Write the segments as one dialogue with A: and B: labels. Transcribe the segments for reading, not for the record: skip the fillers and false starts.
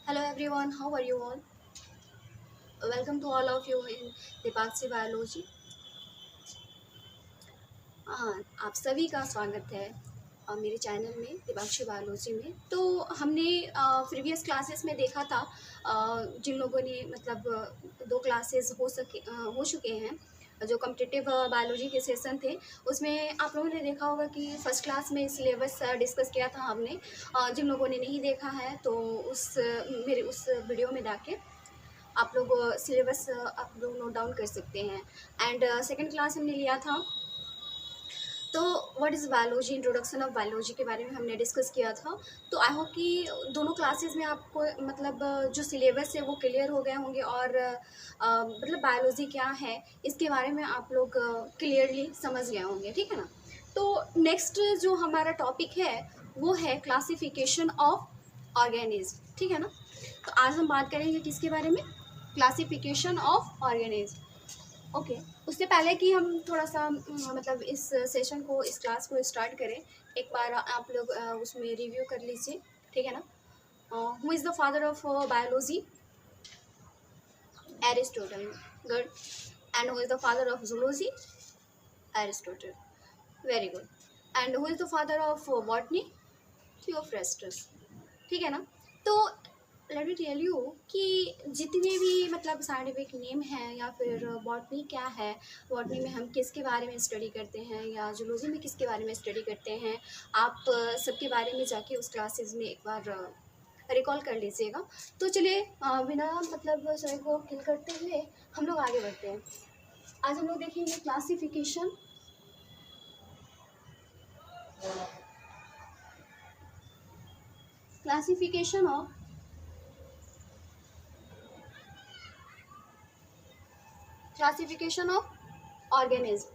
A: Hello everyone, how are you all? Welcome to all of you in Deepakshi biology. हाँ, आप सभी का स्वागत है मेरे चैनल में दीपाक्षी बायोलॉजी में। तो हमने प्रीवियस क्लासेस में देखा था जिन लोगों ने मतलब दो क्लासेस हो चुके हैं जो कम्पिटिटिव बायोलॉजी के सेशन थे, उसमें आप लोगों ने देखा होगा कि फर्स्ट क्लास में सिलेबस डिस्कस किया था हमने। जिन लोगों ने नहीं देखा है तो मेरे उस वीडियो में जाके आप लोग सिलेबस आप लोग नोट डाउन कर सकते हैं। एंड सेकंड क्लास हमने लिया था तो what is biology, introduction of biology के बारे में हमने डिस्कस किया था। तो आई होप कि दोनों क्लासेस में आपको मतलब जो सिलेबस है वो क्लियर हो गए होंगे और मतलब बायोलॉजी क्या है इसके बारे में आप लोग क्लियरली समझ गए होंगे, ठीक है ना। तो नेक्स्ट जो हमारा टॉपिक है वो है क्लासिफिकेशन ऑफ ऑर्गेनिज्म, ठीक है ना। तो आज हम बात करेंगे किसके बारे में, क्लासिफिकेशन ऑफ ऑर्गेनिज्म। ओके, उससे पहले कि हम थोड़ा सा मतलब इस सेशन को, इस क्लास को स्टार्ट करें, एक बार आप लोग उसमें रिव्यू कर लीजिए, ठीक है ना। Who is the father of biology? Aristotle, good. And who is the father of zoology? Aristotle, very good. And who is the father of botany? Theophrastus, ठीक है ना। तो लेट मी टेल यू कि जितने भी मतलब साइंटिफिक नेम हैं या फिर बॉटनी क्या है, बॉटनी में हम किसके बारे में स्टडी करते हैं या जूलॉजी में किसके बारे में स्टडी करते हैं, आप सबके बारे में जाके उस क्लासेस में एक बार रिकॉल कर लीजिएगा। तो चलिए बिना मतलब समय को किल करते हुए हम लोग आगे बढ़ते हैं। आज हम लोग देखेंगे क्लासिफिकेशन ऑफ ऑर्गेनिज्म।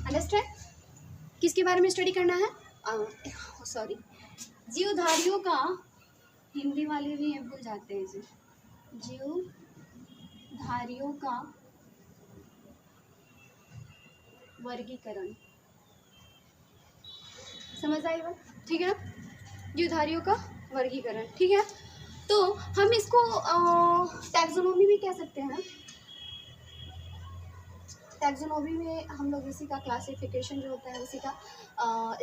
A: अंडरस्टैंड? किसके बारे में स्टडी करना है? सॉरी, जीवधारियों का, हिंदी वाले भी ये भूल जाते हैं जी, जीवधारियों का वर्गीकरण, समझ आई बात, ठीक है ना। जीवधारियों का वर्गीकरण, ठीक है। तो हम इसको टैक्सोनॉमी भी कह सकते हैं। टैक्सोनॉमी में हम लोग इसी का क्लासिफिकेशन जो होता है उसी का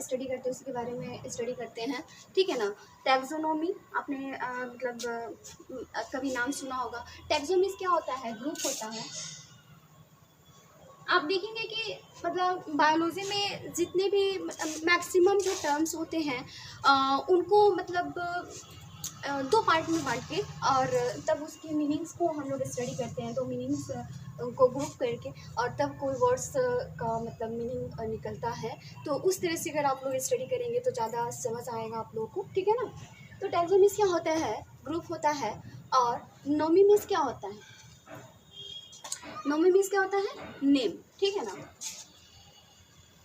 A: स्टडी करते हैं, उसी के बारे में स्टडी करते हैं, ठीक है ना। टैक्सोनॉमी आपने मतलब कभी नाम सुना होगा। टैक्सोनॉमी क्या होता है? ग्रुप होता है। आप देखेंगे कि मतलब बायोलॉजी में जितने भी मैक्सिमम जो टर्म्स होते हैं उनको मतलब दो पार्ट में बांट के और तब उसकी मीनिंग्स को हम लोग स्टडी करते हैं। तो मीनिंग्स को ग्रुप करके और तब कोई वर्ड्स का मतलब मीनिंग निकलता है। तो उस तरह से अगर आप लोग स्टडी करेंगे तो ज़्यादा समझ आएगा आप लोगों को, ठीक है ना। तो टैक्सोनॉमी क्या होता है? ग्रुप होता है। और नोमी क्या होता है? नोमी मीन्स क्या होता है? नेम, ठीक है ना।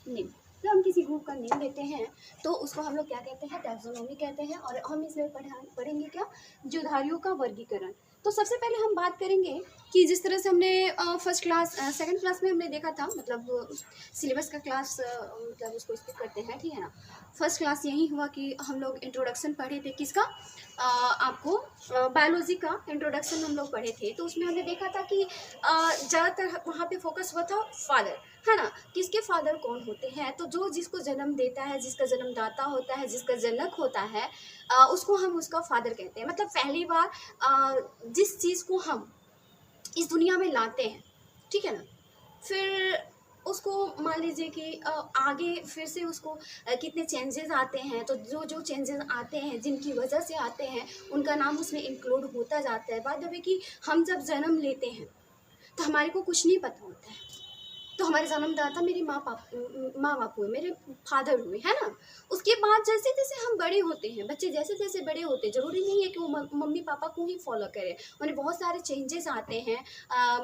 A: नेम, जब हम किसी ग्रुप का नेम देते हैं तो उसको हम लोग क्या कहते हैं? टैक्सोनॉमी कहते हैं। और हम इसमें पढ़ेंगे क्या? जीवधारियों का वर्गीकरण। तो सबसे पहले हम बात करेंगे कि जिस तरह से हमने फर्स्ट क्लास सेकंड क्लास में हमने देखा था, मतलब सिलेबस का क्लास मतलब उसको स्किप करते हैं, ठीक है ना। फर्स्ट क्लास यही हुआ कि हम लोग इंट्रोडक्शन पढ़े थे, किसका? आपको बायोलॉजी का इंट्रोडक्शन हम लोग पढ़े थे। तो उसमें हमने देखा था कि ज़्यादातर वहाँ पे फोकस हुआ था फादर, है ना। किसके फादर कौन होते हैं? तो जो जिसको जन्म देता है, जिसका जन्मदाता होता है, जिसका जनक होता है, उसको हम उसका फादर कहते हैं। मतलब पहली बार जिस चीज़ को हम इस दुनिया में लाते हैं, ठीक है ना, फिर उसको मान लीजिए कि आगे फिर से उसको कितने चेंजेस आते हैं। तो जो जो चेंजेस आते हैं, जिनकी वजह से आते हैं, उनका नाम उसमें इंक्लूड होता जाता है। बात अब है कि हम जब जन्म लेते हैं तो हमारे को कुछ नहीं पता होता है। तो हमारे जन्मदाता मेरे माँ बाप हुए, मेरे फादर हुए, है ना। उसके बाद जैसे जैसे हम बड़े होते हैं, बच्चे जैसे जैसे बड़े होते हैं, ज़रूरी नहीं है कि वो मम्मी पापा को ही फॉलो करें। उन्हें बहुत सारे चेंजेस आते हैं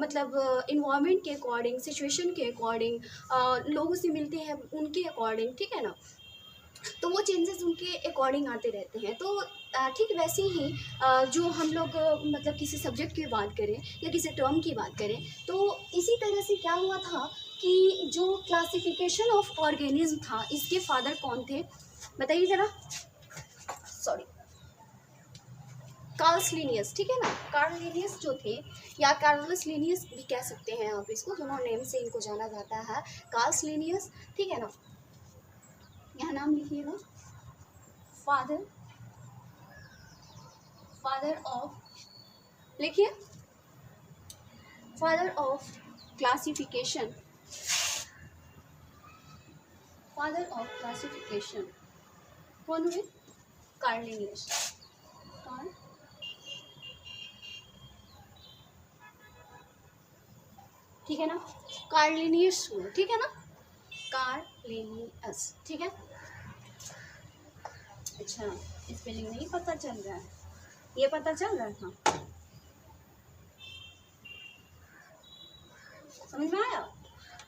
A: मतलब इन्वायरमेंट के अकॉर्डिंग, सिचुएशन के अकॉर्डिंग, लोगों से मिलते हैं उनके अकॉर्डिंग, ठीक है ना। तो वो चेंजेस उनके अकॉर्डिंग आते रहते हैं। तो ठीक वैसे ही जो हम लोग मतलब किसी सब्जेक्ट की बात करें या किसी टर्म की बात करें, तो इसी तरह से क्या हुआ था कि जो क्लासिफिकेशन ऑफ ऑर्गेनिज्म था, इसके फादर कौन थे बताइए ज़रा। सॉरी, कार्ल्स लिनियस, ठीक है ना। कार्ल लिनियस जो थे, या कार्लस लिनियस भी कह सकते हैं आप इसको, दोनों नेम से इनको जाना जाता है। कार्ल्स लिनियस, ठीक है ना। यहाँ नाम लिखिएगा, फादर ऑफ, लिखिए, father of classification, father of classification कौन हुए? Karl Linnaeus. कार्ल, ठीक है ना, कार्ल लिनियस हुए, ठीक है ना, कार्ल लिनियस, ठीक है। अच्छा, स्पेलिंग नहीं पता चल रहा है, ये पता चल रहा था, समझ में आया?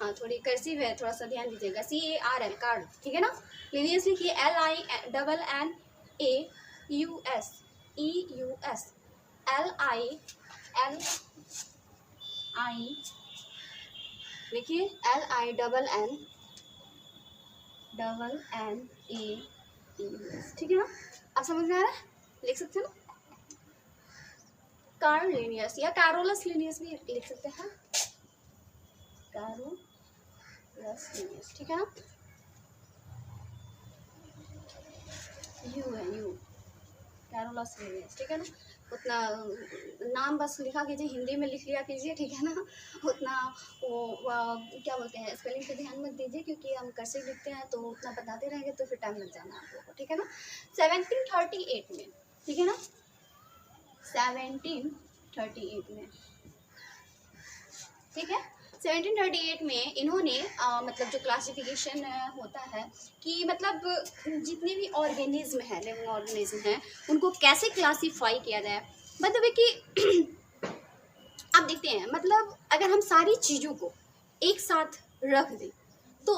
A: हाँ, थोड़ी कर्सिव है, थोड़ा सा ध्यान दीजिएगा। CARL, कार्ल, ठीक है ना। लिनियस लिखिए, LINNAEUS, EUS, LINI, लिखिए LINNNAEUS, ठीक है ना। आप समझ में आ रहा है? लिख सकते हो ना, कार्ल लिनियस, या कैरोलस लिनियस भी लिख सकते हैं, कैरोलस लिनियस, ठीक है ना। यू है, यू, कैरोलस लिनियस, ठीक है ना। उतना नाम बस लिखा कीजिए, हिंदी में लिख लिया कीजिए, ठीक है ना। उतना वो क्या बोलते हैं, स्पेलिंग पे ध्यान मत दीजिए, क्योंकि हम कर्सिव लिखते हैं तो उतना बताते रहेंगे तो फिर टाइम लग जाना आप लोगों को, ठीक है ना। 1738 में, ठीक है ना, 1738 में, ठीक है। 1738 में इन्होंने मतलब जो क्लासिफिकेशन होता है कि मतलब जितने भी ऑर्गेनिज्म हैं, लिविंग ऑर्गेनिज्म हैं, उनको कैसे क्लासीफाई किया जाए। मतलब है कि आप देखते हैं, मतलब अगर हम सारी चीज़ों को एक साथ रख दें तो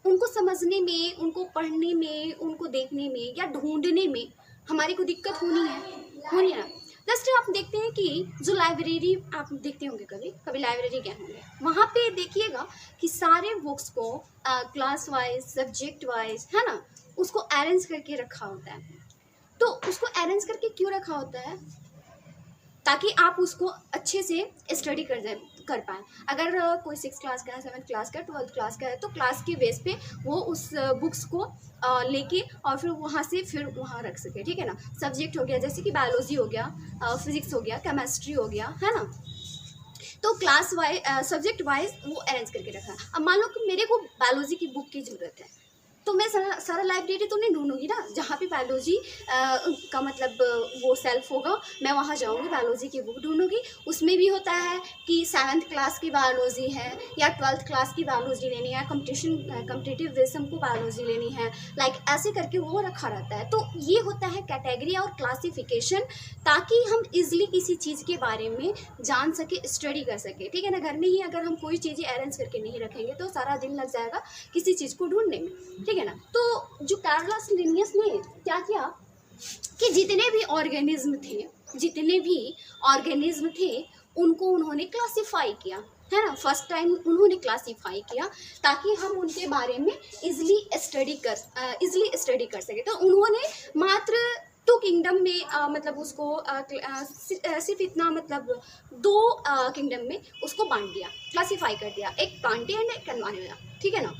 A: उनको समझने में, उनको पढ़ने में, उनको देखने में या ढूंढने में हमारे को दिक्कत होनी है ना। जस्ट आप देखते हैं कि जो लाइब्रेरी आप देखते होंगे, कभी कभी लाइब्रेरी गए होंगे, वहाँ पे देखिएगा कि सारे बुक्स को क्लास वाइज, सब्जेक्ट वाइज, है ना, उसको अरेंज करके रखा होता है। तो उसको अरेंज करके क्यों रखा होता है? ताकि आप उसको अच्छे से स्टडी कर पाएँ। अगर कोई 6th क्लास का है, 7th क्लास का है, 12th क्लास का है, तो क्लास के बेस पे वो उस बुक्स को लेके और फिर वहाँ से फिर वहाँ रख सके, ठीक है ना। सब्जेक्ट हो गया, जैसे कि बायोलॉजी हो गया, फिजिक्स हो गया, केमिस्ट्री हो गया, है ना। तो क्लास वाइज, सब्जेक्ट वाइज वो अरेंज करके रखा। अब मान लो कि मेरे को बायोलॉजी की बुक की ज़रूरत है, तो मैं सारा लाइब्रेरी तो नहीं ढूंढूंगी ना। जहाँ पे बायोलॉजी का मतलब वो सेल्फ होगा, मैं वहाँ जाऊँगी, बायोलॉजी की बुक ढूंढूंगी। उसमें भी होता है कि 7th क्लास की बायोलॉजी है या 12th क्लास की बायोलॉजी लेनी है, कम्पिटिटिव बेस हमको बायोलॉजी लेनी है, लाइक ऐसे करके वो रखा रहता है। तो ये होता है कैटेगरी और क्लासिफिकेशन, ताकि हम इजिली किसी चीज़ के बारे में जान सके, स्टडी कर सके, ठीक है ना। घर में ही अगर हम कोई चीज़ें अरेंज करके नहीं रखेंगे तो सारा दिन लग जाएगा किसी चीज़ को ढूंढने में, ठीक है ना। तो जो कार्लस लिनियस ने क्या किया कि जितने भी ऑर्गेनिज्म थे उनको उन्होंने क्लासिफाई किया, है ना। फर्स्ट टाइम उन्होंने क्लासिफाई किया ताकि हम उनके बारे में इजिली स्टडी कर सके। तो उन्होंने मात्र 2 किंगडम में मतलब उसको सिर्फ इतना मतलब 2 किंगडम में उसको बांट दिया, क्लासिफाई कर दिया, एक पांटे एंड एक कनवानिया, ठीक है ना।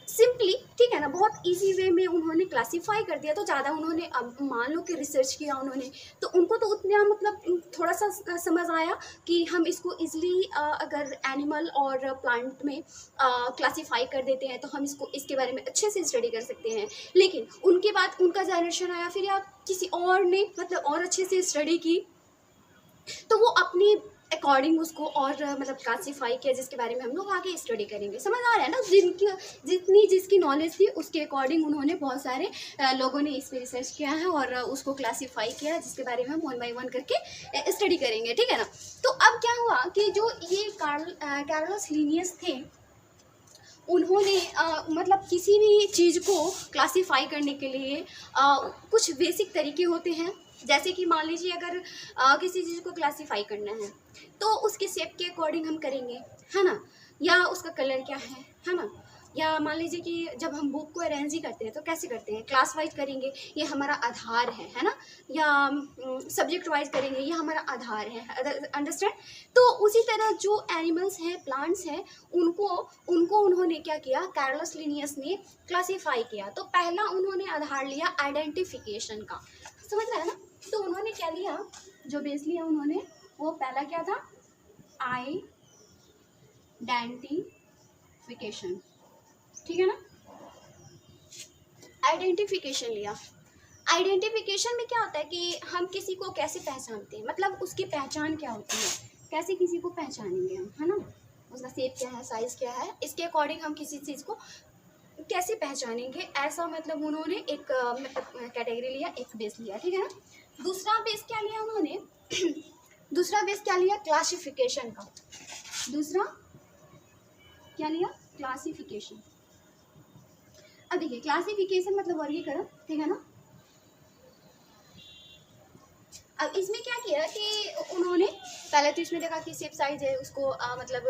A: सिंपली, ठीक है ना, बहुत इजी वे में उन्होंने क्लासिफाई कर दिया। तो ज़्यादा उन्होंने, अब मान लो कि रिसर्च किया उन्होंने, तो उनको तो उतना मतलब थोड़ा सा समझ आया कि हम इसको इजीली अगर एनिमल और प्लांट में क्लासिफाई कर देते हैं तो हम इसके बारे में अच्छे से स्टडी कर सकते हैं। लेकिन उनके बाद उनका जनरेशन आया, फिर या किसी और ने मतलब और अच्छे से स्टडी की, तो वो अपनी अकॉर्डिंग उसको और मतलब क्लासीफाई किया, जिसके बारे में हम लोग आगे स्टडी करेंगे। समझ आ रहा है ना, जिसकी नॉलेज थी उसके अकॉर्डिंग उन्होंने बहुत सारे लोगों ने इस पर रिसर्च किया है और उसको क्लासीफाई किया, जिसके बारे में हम 1 by 1 करके स्टडी करेंगे, ठीक है ना। तो अब क्या हुआ कि जो ये कार्लस लिनियस थे, उन्होंने मतलब किसी भी चीज़ को क्लासिफाई करने के लिए कुछ बेसिक तरीके होते हैं। जैसे कि मान लीजिए अगर किसी चीज़ को क्लासिफाई करना है तो उसके शेप के अकॉर्डिंग हम करेंगे, है ना, या उसका कलर क्या है ना, या मान लीजिए कि जब हम बुक को अरेंज ही करते हैं तो कैसे करते हैं, क्लास वाइज करेंगे, ये हमारा आधार है ना, या सब्जेक्ट वाइज करेंगे, ये हमारा आधार है, अंडरस्टैंड। तो उसी तरह जो एनिमल्स हैं, प्लांट्स हैं, उनको उनको उन्होंने क्या किया, कार्लोस लिनियस ने क्लासीफाई किया। तो पहला उन्होंने आधार लिया आइडेंटिफिकेशन का, समझ रहे हैं ना। तो उन्होंने क्या लिया, जो बेस लिया उन्होंने, वो पहला क्या था, आइडेंटिफिकेशन, ठीक है ना, आइडेंटिफिकेशन लिया। आइडेंटिफिकेशन में क्या होता है कि हम किसी को कैसे पहचानते हैं, मतलब उसकी पहचान क्या होती है, कैसे किसी को पहचानेंगे हम, है ना, उसका शेप क्या है, साइज क्या है, इसके अकॉर्डिंग हम किसी चीज़ को कैसे पहचानेंगे, ऐसा मतलब उन्होंने एक कैटेगरी लिया, एक बेस लिया, ठीक है ना। दूसरा बेस क्या लिया उन्होंने दूसरा बेस क्या लिया, क्लासिफिकेशन का। दूसरा क्या लिया, क्लासिफिकेशन। अब देखिए क्लासिफिकेशन मतलब वर्गीकरण, ठीक है ना। अब इसमें क्या किया कि उन्होंने पहले तो इसमें देखा कि शेप साइज है, उसको मतलब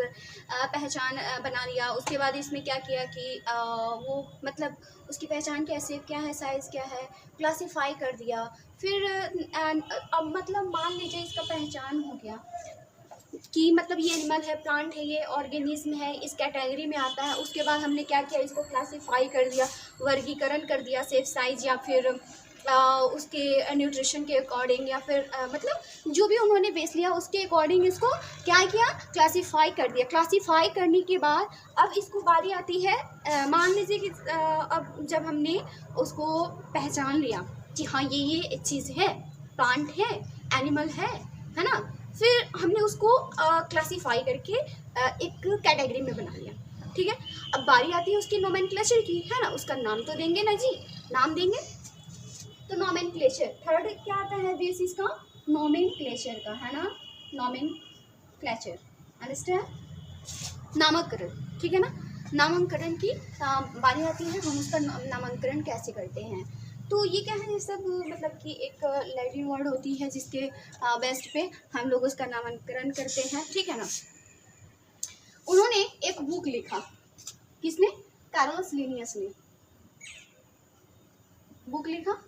A: पहचान बना लिया। उसके बाद इसमें क्या किया कि वो मतलब उसकी पहचान क्या है, शेप क्या है, साइज क्या है, क्लासिफाई कर दिया। फिर अब मतलब मान लीजिए इसका पहचान हो गया कि मतलब ये एनिमल है, प्लांट है, ये ऑर्गेनिज्म है, इस कैटेगरी में आता है। उसके बाद हमने क्या किया, इसको क्लासिफाई कर दिया, वर्गीकरण कर दिया, शेप साइज या फिर उसके न्यूट्रिशन के अकॉर्डिंग, या फिर मतलब जो भी उन्होंने बेस लिया उसके अकॉर्डिंग इसको क्या किया, क्लासिफाई कर दिया। क्लासिफाई करने के बाद अब इसको बारी आती है, मान लीजिए कि अब जब हमने उसको पहचान लिया कि हाँ ये चीज़ है, प्लांट है, एनिमल है ना, फिर हमने उसको क्लासिफाई करके एक कैटेगरी में बना लिया, ठीक है। अब बारी आती है उसकी नोमेनक्लेचर की, है ना, उसका नाम तो देंगे ना जी, नाम देंगे। तो नोमेनक्लेचर थर्ड क्या आता है बेसिस का, नोमेनक्लेचर का, है ना, नोमेनक्लेचर, अंडरस्टैंड, नामकरण, ठीक है ना। नामकरण की बारी आती है, हम उसका नामकरण कैसे करते हैं। तो ये क्या है, ये सब मतलब कि एक लैटिन वर्ड होती है जिसके बेस्ट पे हम लोग उसका नामकरण करते हैं, ठीक है ना। उन्होंने एक बुक लिखा, किसने, कार्लोस लिनियस ने बुक लिखा।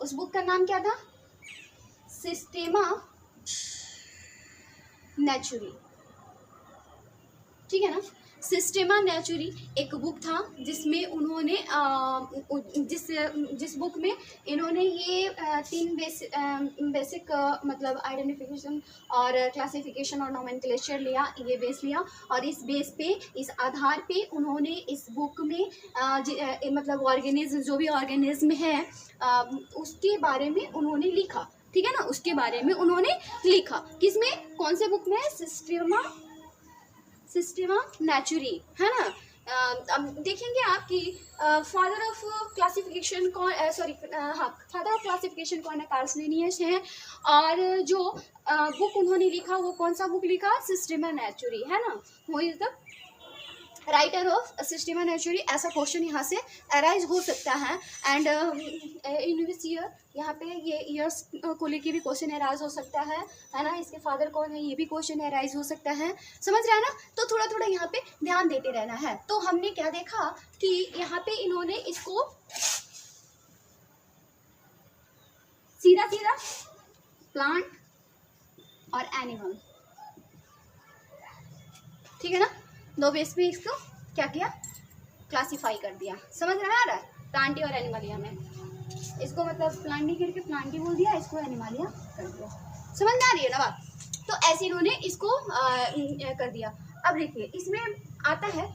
A: उस बुक का नाम क्या था, सिस्टेमा नेचुरी, ठीक है ना। सिस्टेमा नेचुरी एक बुक था जिसमें उन्होंने जिस बुक में इन्होंने ये तीन बेसिक मतलब आइडेंटिफिकेशन और क्लासिफिकेशन और नोमेनक्लेचर लिया, ये बेस लिया। और इस बेस पे, इस आधार पे उन्होंने इस बुक में मतलब ऑर्गेनिज्म, जो भी ऑर्गेनिज्म है उसके बारे में उन्होंने लिखा, ठीक है ना, उसके बारे में उन्होंने लिखा। किसमें, कौन से बुक में, सिस्टेमा नेचुरी, है ना। अब देखेंगे आप कि फादर ऑफ क्लासिफिकेशन कौन, सॉरी हाँ, फादर ऑफ क्लासिफिकेशन कौन है, कार्लोस लिनियस है। और जो बुक उन्होंने लिखा वो कौन सा बुक लिखा, सिस्टेमा नेचुरी, है ना, वो इज द राइटर ऑफ सिस्टेमा नेचुरी। ऐसा क्वेश्चन यहाँ से अराइज हो सकता है। एंड इन विच ईयर, यहाँ पे ये ईयर्स को लेके भी क्वेश्चन अराइज हो सकता है ना। इसके फादर कौन है, ये भी क्वेश्चन अराइज हो सकता है, समझ रहे हैं ना। तो थोड़ा थोड़ा यहाँ पे ध्यान देते रहना है। तो हमने क्या देखा कि यहाँ पे इन्होंने इसको सीधा सीधा प्लांट और एनिमल, ठीक है ना, दो बेस पे इसको क्या किया, क्लासिफाई कर दिया। समझ में आ रहा है, प्लांटी और एनिमलिया में इसको मतलब प्लांटी करके प्लांटी बोल दिया, इसको एनिमलिया कर दिया। समझ में आ रही है ना बात। तो ऐसे इन्होंने इसको कर दिया। अब देखिए इसमें आता है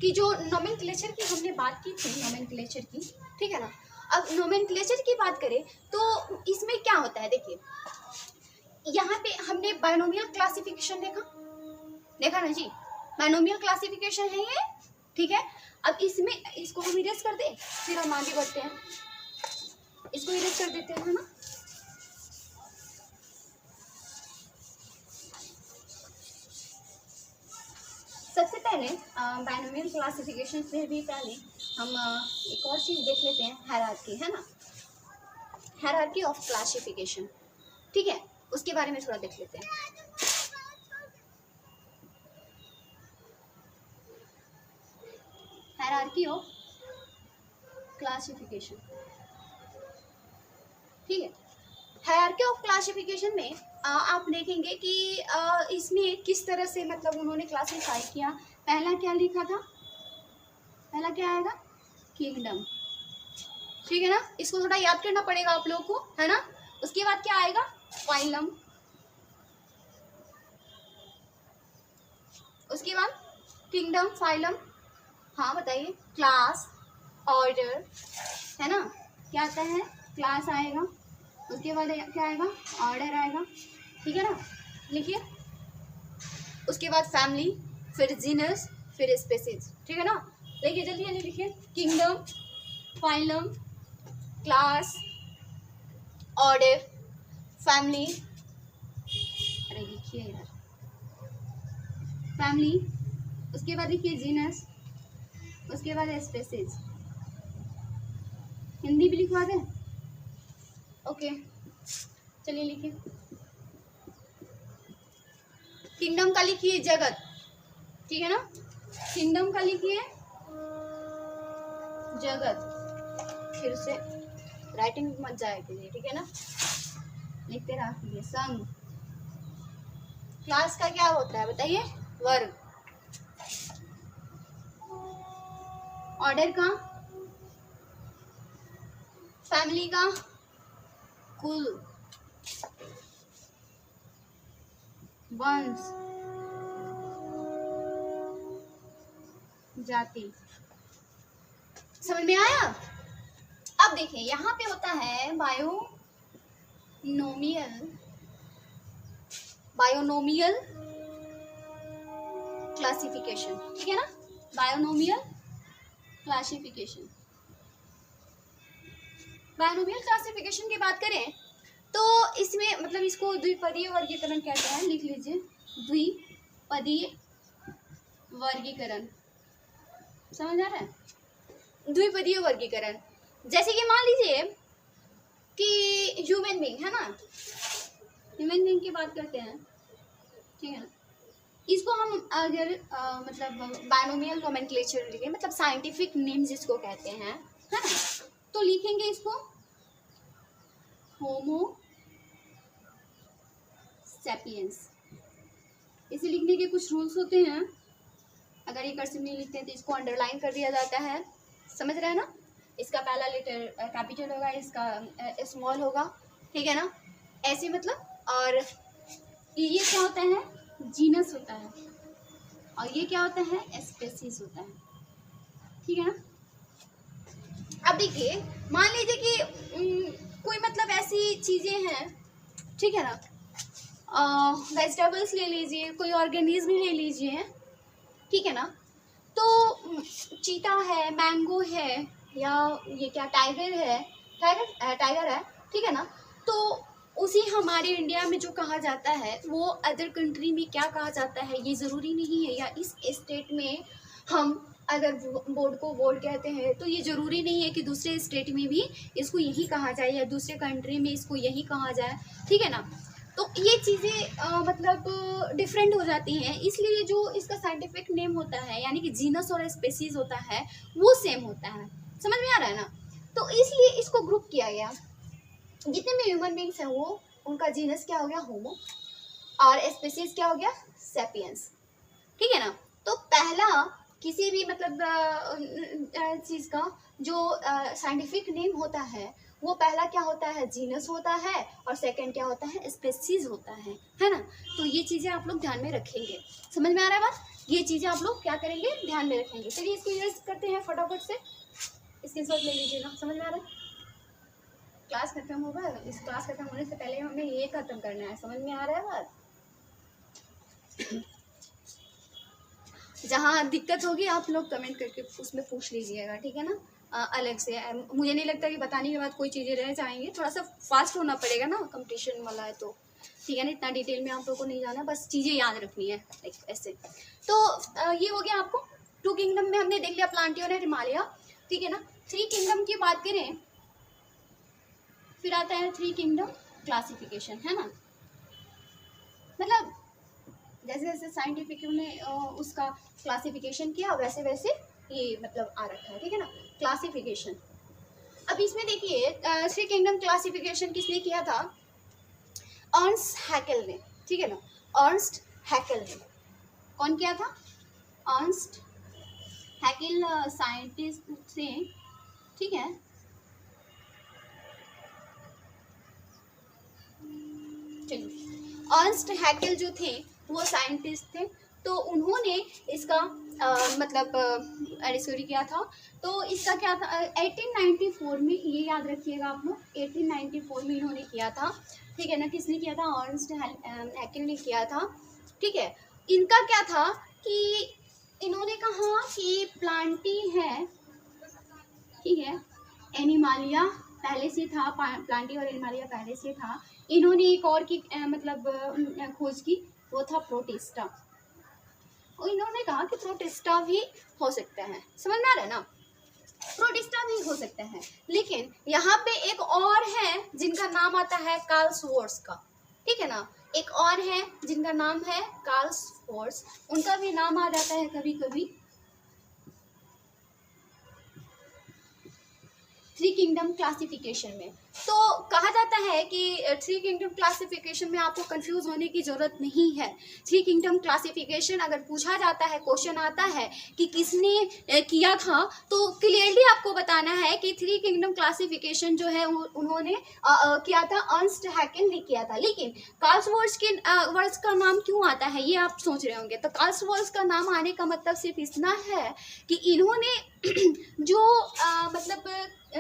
A: कि जो नोमेनक्लेचर की हमने बात की थी, नोमेनक्लेचर की, ठीक है ना। अब नोमेनक्लेचर की बात करें तो इसमें क्या होता है, देखिए यहाँ पे हमने बायनोमियल क्लासिफिकेशन देखा ना जी, बायनोमियल क्लासिफिकेशन है ये, ठीक है। अब इसमें इसको हम इरेज कर दें, फिर हम आगे बढ़ते हैं, इसको इरेज कर देते हैं ना। सबसे पहले बायनोमियल क्लासिफिकेशन से भी पहले हम एक और चीज़ देख लेते हैं, हायरार्की, है ना, हायरार्की ऑफ क्लासिफिकेशन, ठीक है, उसके बारे में थोड़ा देख लेते हैं। हायरार्की ऑफ क्लासिफिकेशन, ठीक है। हायरार्की ऑफ क्लासिफिकेशन में आप देखेंगे कि इसमें किस तरह से मतलब उन्होंने क्लासिफाई किया। पहला क्या लिखा था, पहला क्या आएगा, किंगडम, ठीक है ना, इसको थोड़ा याद करना पड़ेगा आप लोगों को, है ना। उसके बाद क्या आएगा, फाइलम, उसके बाद किंगडम, फाइलम, हाँ बताइए, क्लास, ऑर्डर, है ना, क्या आता है, क्लास आएगा, उसके बाद क्या आएगा, ऑर्डर आएगा, ठीक है ना, लिखिए। उसके बाद फैमिली, फिर जीनस, फिर स्पेसीज, ठीक है ना, लिखिए जल्दी जल्दी लिखिए, kingdom, phylum, class, order, family, अरे लिखिए यार, फैमिली, उसके बाद लिखिए जीनस, उसके बाद स्पेसीज, हिंदी भी लिखवा दें, ओके, चलिए लिखिए। किंगडम का लिखिए जगत, ठीक है ना, किंगडम का लिखिए जगत, फिर से राइटिंग मत जाए कीजिए, ठीक है ना, लिखते रहिए, संघ, क्लास का क्या होता है बताइए, वर्ग, ऑर्डर का, फैमिली का, कुल, वंश, जाति, समझ में आया। अब देखिए यहाँ पे होता है बायोनोमियल क्लासिफिकेशन, ठीक है ना, बायोनोमियल क्लासिफिकेशन। बायोनोमियल क्लासिफिकेशन की बात करें तो इसमें मतलब इसको द्विपदीय वर्गीकरण कहते हैं, लिख लीजिए, द्विपदीय वर्गीकरण, समझ आ रहा है, द्विपदीय वर्गीकरण। जैसे कि मान लीजिए कि ह्यूमन बीइंग है ना, ह्यूमन बीइंग की बात करते हैं, ठीक है ना, इसको हम अगर मतलब बायनोमियल नोमेनक्लेचर लिखें, मतलब साइंटिफिक नेम जिसको कहते हैं, है ना, तो लिखेंगे इसको होमो सैपियंस। इसे लिखने के कुछ रूल्स होते हैं, अगर ये कर्सिव नहीं लिखते हैं तो इसको अंडरलाइन कर दिया जाता है, समझ रहे हैं ना, इसका पहला लेटर कैपिटल होगा, इसका स्मॉल होगा, ठीक है ना, ऐसे मतलब। और ये क्या होता है, जीनस होता है, और ये क्या होता है, स्पेसीज होता है, ठीक है ना। अब देखिए मान लीजिए कि कोई मतलब ऐसी चीजें हैं, ठीक है ना, वेजिटेबल्स ले लीजिए, कोई ऑर्गेनिज्म ले लीजिए, ठीक है ना, तो चीता है, मैंगो है, या ये क्या टाइगर है, टाइगर है, ठीक है ना, तो उसी हमारे इंडिया में जो कहा जाता है वो अदर कंट्री में क्या कहा जाता है ये ज़रूरी नहीं है, या इस स्टेट में हम अगर बोर्ड को बोर्ड कहते हैं तो ये ज़रूरी नहीं है कि दूसरे स्टेट में भी इसको यही कहा जाए या दूसरे कंट्री में इसको यही कहा जाए, ठीक है ना। तो ये चीज़ें मतलब डिफरेंट हो जाती हैं, इसलिए जो इसका साइंटिफिक नेम होता है यानी कि जीनस और स्पेसीज होता है वो सेम होता है, समझ में आ रहा है ना। तो इसलिए इसको ग्रुप किया गया, जितने भी ह्यूमन बींग्स हैं वो उनका जीनस क्या हो गया, होमो, और स्पेसीज क्या हो गया, सैपियंस, ठीक है ना। तो पहला किसी भी मतलब चीज़ का जो साइंटिफिक नेम होता है वो पहला क्या होता है, जीनस होता है, और सेकंड क्या होता है, स्पेसीज होता है ना। तो ये चीज़ें आप लोग ध्यान में रखेंगे, समझ में आ रहा है बात, ये चीज़ें आप लोग क्या करेंगे, ध्यान में रखेंगे। चलिए इसको यूज करते हैं फटाफट से, स्क्रीनशॉट ले लीजिएगा, समझ में आ रहा है। क्लास खत्म होगा, इस क्लास खत्म होने से पहले हमें ये खत्म करना है, समझ में आ रहा है बात। जहाँ दिक्कत होगी आप लोग कमेंट करके उसमें पूछ लीजिएगा, ठीक है ना, अलग से। मुझे नहीं लगता कि बताने के बाद कोई चीज़ें रह जाएंगी, थोड़ा सा फास्ट होना पड़ेगा ना, कंपटीशन वाला है तो ठीक है ना, इतना डिटेल में आप लोगों को नहीं जाना, बस चीज़ें याद रखनी है लाइक ऐसे। तो ये हो गया आपको 2 किंगडम में हमने देख लिया, प्लांटियन और हिमालय, ठीक है ना। 3 किंगडम की बात करें, फिर आता है 3 किंगडम क्लासिफिकेशन, है ना। मतलब जैसे जैसे साइंटिफिक ने उसका क्लासिफिकेशन किया वैसे वैसे ये मतलब आ रखा है, ठीक है ना, क्लासिफिकेशन। अब इसमें देखिए 3 किंगडम क्लासिफिकेशन किसने किया था, अर्नस्ट हैकेल ने, ठीक है ना, अर्नस्ट हैकेल ने। कौन किया था, अर्नस्ट हैकेल साइंटिस्ट थे, ठीक है। चलिए, अर्नस्ट हैकेल जो थे वो साइंटिस्ट थे, तो उन्होंने इसका मतलब डिस्कवरी किया था। तो इसका क्या था 1894 में, ये याद रखिएगा आप लोग, 1894 में इन्होंने किया था, ठीक है ना। किसने किया था, अर्नस्ट हैकेल ने किया था, ठीक है। इनका क्या था कि इन्होंने कहा कि प्लांटी है, ठीक है, एनिमालिया पहले से था, प्लांटी और एनिमालिया पहले से था। इन्होंने एक और की मतलब खोज की, वो था प्रोटिस्टा। और इन्होंने कहा कि प्रोटिस्टा भी हो सकता है, समझ में आ रहा है ना, प्रोटिस्टा भी हो सकता है। लेकिन यहाँ पे एक और है जिनका नाम आता है कार्ल स्वोर्स का, ठीक है ना, एक और है जिनका नाम है कार्ल स्वोर्स, उनका भी नाम आ जाता है कभी कभी 3 किंगडम क्लासिफिकेशन में। तो कहा जाता है कि 3 किंगडम क्लासिफिकेशन में आपको कंफ्यूज होने की ज़रूरत नहीं है। 3 किंगडम क्लासिफिकेशन अगर पूछा जाता है, क्वेश्चन आता है कि किसने किया था, तो क्लियरली आपको बताना है कि 3 किंगडम क्लासिफिकेशन जो है उन्होंने किया था, अर्नस्ट हैकेल ने किया था। लेकिन कार्ल स्वोर्स के वर्ड्स का नाम क्यों आता है, ये आप सोच रहे होंगे। तो कार्ल स्वोर्स का नाम आने का मतलब सिर्फ इतना है कि इन्होंने जो मतलब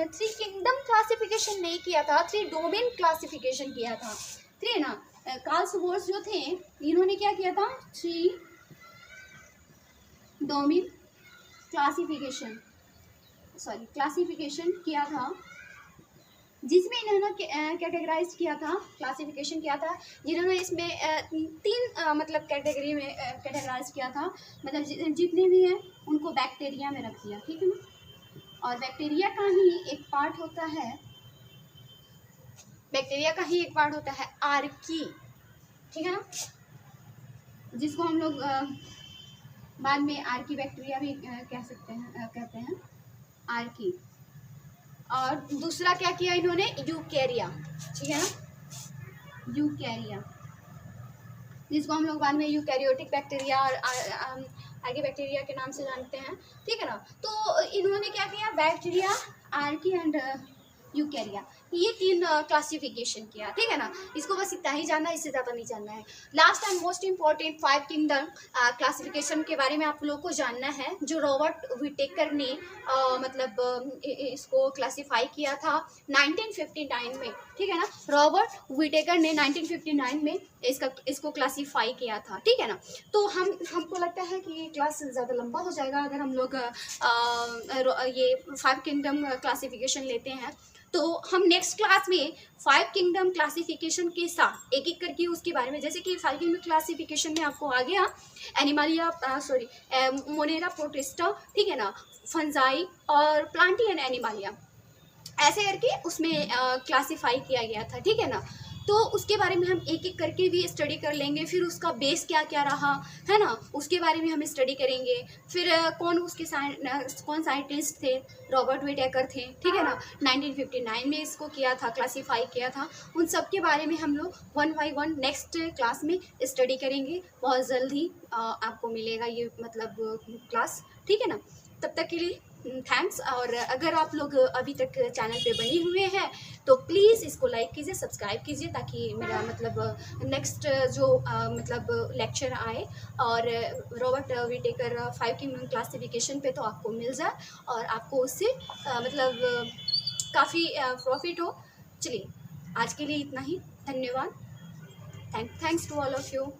A: 3 किंगडम क्लासिफिकेशन नहीं किया था, 3 डोमेन क्लासिफिकेशन किया था, ठीक है ना। कार्ल स्वोर्स जो थे इन्होंने क्या किया था, 3 डोमेन क्लासिफिकेशन किया था, जिसमें इन्होंने कैटेगराइज किया था, क्लासिफिकेशन किया था, जिन्होंने इसमें 3 मतलब कैटेगरी में कैटेगराइज किया था। मतलब जितने भी हैं उनको बैक्टीरिया में रख दिया, ठीक है ना। और बैक्टीरिया का ही एक पार्ट होता है, आर्की, ठीक है ना, जिसको हम लोग बाद में आर्की बैक्टीरिया भी कह सकते हैं, कहते हैं आर्की। और दूसरा क्या किया इन्होंने, यूकैरिया, ठीक है ना, यूकैरिया, जिसको हम लोग बाद में यूकैरियोटिक बैक्टीरिया और आर्की बैक्टीरिया के नाम से जानते हैं, ठीक है ना। तो इन्होंने क्या किया, बैक्टीरिया, आर्की एंड यूकैरिया, ये 3 क्लासिफिकेशन किया, ठीक है ना। इसको बस इतना ही जानना है, इससे ज़्यादा नहीं जानना है। Last and most important 5 kingdom classification के बारे में आप लोगों को जानना है, जो रॉबर्ट विटेकर ने मतलब इसको क्लासीफाई किया था 1959 में, ठीक है ना। रॉबर्ट विटेकर ने 1959 में इसको क्लासीफाई किया था, ठीक है ना। तो हमको लगता है कि ये क्लास ज़्यादा लंबा हो जाएगा अगर हम लोग ये 5 किंगडम क्लासिफिकेशन लेते हैं। तो हम नेक्स्ट क्लास में 5 किंगडम क्लासिफिकेशन के साथ एक एक करके उसके बारे में, जैसे कि 5 किंगडम क्लासिफिकेशन में आपको आ गया एनिमालिया, मोनेरा, प्रोटिस्टा, ठीक है ना, फंजाई और प्लांटी एंड एनिमालिया, ऐसे करके उसमें क्लासिफाई किया गया था, ठीक है ना। तो उसके बारे में हम एक एक करके भी स्टडी कर लेंगे, फिर उसका बेस क्या क्या रहा, है ना, उसके बारे में हम स्टडी करेंगे। फिर कौन साइंटिस्ट थे, रॉबर्ट विटेकर थे, ठीक है ना, 1959 में इसको किया था, क्लासीफाई किया था। उन सब के बारे में हम लोग 1 बाय 1 नेक्स्ट क्लास में स्टडी करेंगे। बहुत जल्दी आपको मिलेगा ये मतलब क्लास, ठीक है ना। तब तक के लिए थैंक्स। और अगर आप लोग अभी तक चैनल पे बने हुए हैं तो प्लीज़ इसको लाइक कीजिए, सब्सक्राइब कीजिए, ताकि मेरा मतलब नेक्स्ट जो मतलब लेक्चर आए और रॉबर्ट विटेकर 5 किंगडम क्लासिफिकेशन पे तो आपको मिल जाए और आपको उससे मतलब काफ़ी प्रॉफिट हो। चलिए आज के लिए इतना ही, धन्यवाद, thanks to all of you.